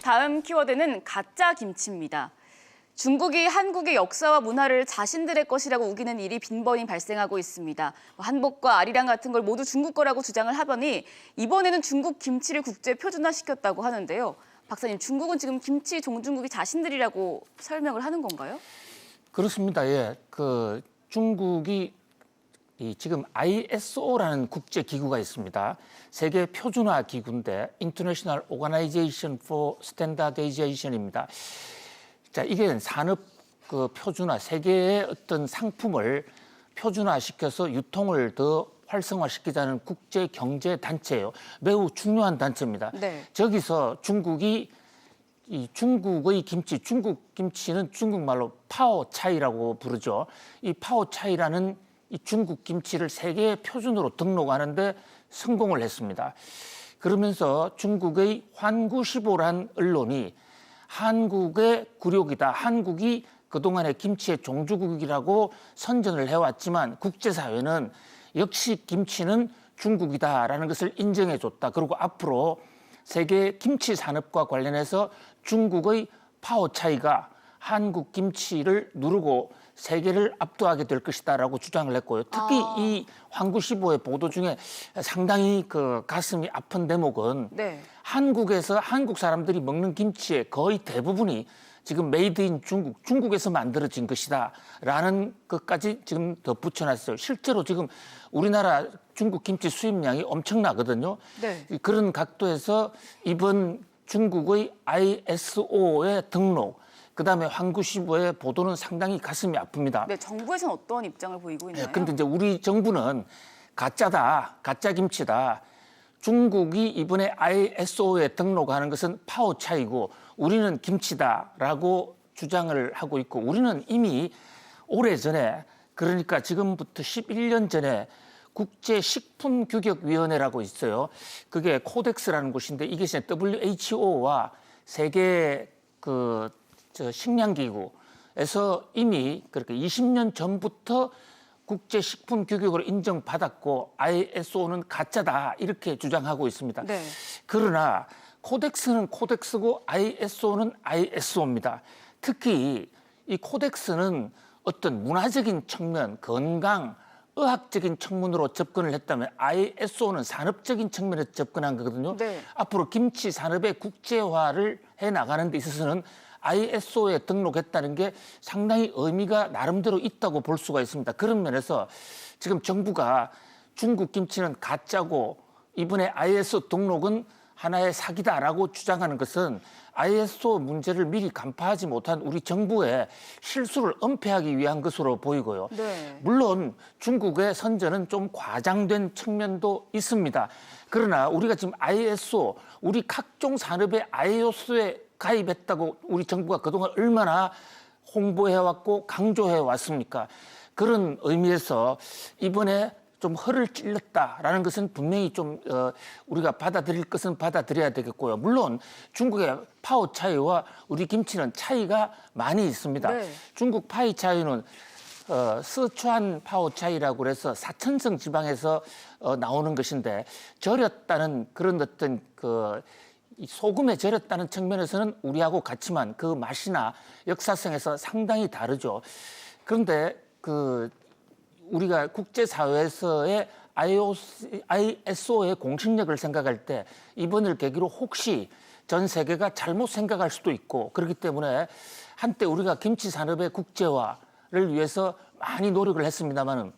다음 키워드는 가짜 김치입니다. 중국이 한국의 역사와 문화를 자신들의 것이라고 우기는 일이 빈번히 발생하고 있습니다. 한복과 아리랑 같은 걸 모두 중국 거라고 주장을 하더니 이번에는 중국 김치를 국제 표준화시켰다고 하는데요. 박사님, 중국은 지금 김치 종주국이 자신들이라고 설명을 하는 건가요? 그렇습니다. 예, 중국이 지금 ISO라는 국제 기구가 있습니다. 세계 표준화 기구인데 International Organization for Standardization입니다. 자, 이게 산업 표준화, 세계의 어떤 상품을 표준화시켜서 유통을 더 활성화시키자는 국제 경제 단체예요. 매우 중요한 단체입니다. 네. 저기서 중국이 중국의 김치, 중국 김치는 중국말로 파오차이라고 부르죠. 이 파오차이라는 이 중국 김치를 세계 표준으로 등록하는데 성공을 했습니다. 그러면서 중국의 환구시보란 언론이 한국의 굴욕이다. 한국이 그동안의 김치의 종주국이라고 선전을 해왔지만 국제사회는 역시 김치는 중국이다라는 것을 인정해줬다. 그리고 앞으로 세계 김치 산업과 관련해서 중국의 파오차이가 한국 김치를 누르고 세계를 압도하게 될 것이다라고 주장을 했고요. 특히 이 환구시보의 보도 중에 상당히 가슴이 아픈 대목은 네. 한국에서 한국 사람들이 먹는 김치의 거의 대부분이 지금 메이드 인 중국, 중국에서 만들어진 것이다라는 것까지 지금 덧붙여놨어요. 실제로 지금 우리나라 중국 김치 수입량이 엄청나거든요. 네. 그런 각도에서 이번 중국의 ISO의 등록, 그다음에 환구시보의 보도는 상당히 가슴이 아픕니다. 네, 정부에서는 어떤 입장을 보이고 있나요? 그런데 이제 우리 정부는 가짜다, 가짜 김치다. 중국이 이번에 ISO에 등록하는 것은 파오차이고 우리는 김치다라고 주장을 하고 있고 우리는 이미 오래전에 그러니까 지금부터 11년 전에 국제식품규격위원회라고 있어요. 그게 코덱스라는 곳인데 이게 WHO와 세계 식량기구에서 이미 그렇게 20년 전부터 국제식품규격으로 인정받았고 ISO는 가짜다 이렇게 주장하고 있습니다. 네. 그러나 코덱스는 코덱스고 ISO는 ISO입니다. 특히 이 코덱스는 어떤 문화적인 측면, 건강, 의학적인 측면으로 접근을 했다면 ISO는 산업적인 측면에서 접근한 거거든요. 네. 앞으로 김치 산업의 국제화를 해나가는 데 있어서는 ISO에 등록했다는 게 상당히 의미가 나름대로 있다고 볼 수가 있습니다. 그런 면에서 지금 정부가 중국 김치는 가짜고 이번에 ISO 등록은 하나의 사기다라고 주장하는 것은 ISO 문제를 미리 간파하지 못한 우리 정부의 실수를 은폐하기 위한 것으로 보이고요. 네. 물론 중국의 선전은 좀 과장된 측면도 있습니다. 그러나 우리가 지금 ISO, 우리 각종 산업의 ISO에 가입했다고 우리 정부가 그동안 얼마나 홍보해왔고 강조해왔습니까? 그런 의미에서 이번에 좀 허를 찔렀다라는 것은 분명히 좀 우리가 받아들일 것은 받아들여야 되겠고요. 물론 중국의 파오차이와 우리 김치는 차이가 많이 있습니다. 네. 중국 파이차이는 스촨 파오차이라고 해서 사천성 지방에서 나오는 것인데 절였다는 그런 어떤 이 소금에 절였다는 측면에서는 우리하고 같지만 그 맛이나 역사성에서 상당히 다르죠. 그런데 우리가 국제사회에서의 ISO의 공신력을 생각할 때 이번을 계기로 혹시 전 세계가 잘못 생각할 수도 있고 그렇기 때문에 한때 우리가 김치 산업의 국제화를 위해서 많이 노력을 했습니다마는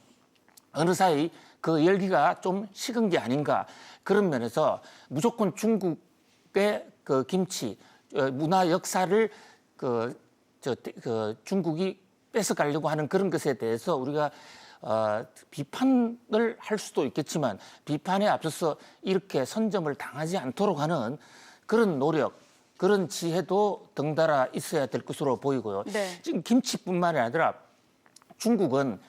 어느 사이 그 열기가 좀 식은 게 아닌가 그런 면에서 무조건 중국의 김치 문화 역사를 중국이 뺏어가려고 하는 그런 것에 대해서 우리가 비판을 할 수도 있겠지만 비판에 앞서서 이렇게 선점을 당하지 않도록 하는 그런 노력, 그런 지혜도 덩달아 있어야 될 것으로 보이고요. 네. 지금 김치뿐만이 아니라 중국은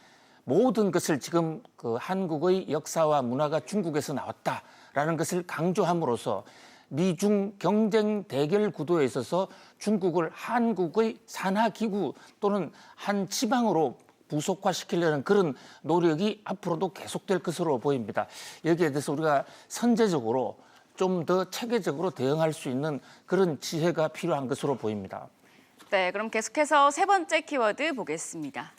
모든 것을 지금 한국의 역사와 문화가 중국에서 나왔다라는 것을 강조함으로써 미중 경쟁 대결 구도에 있어서 중국을 한국의 산하기구 또는 한 지방으로 부속화시키려는 그런 노력이 앞으로도 계속될 것으로 보입니다. 여기에 대해서 우리가 선제적으로 좀 더 체계적으로 대응할 수 있는 그런 지혜가 필요한 것으로 보입니다. 네, 그럼 계속해서 세 번째 키워드 보겠습니다.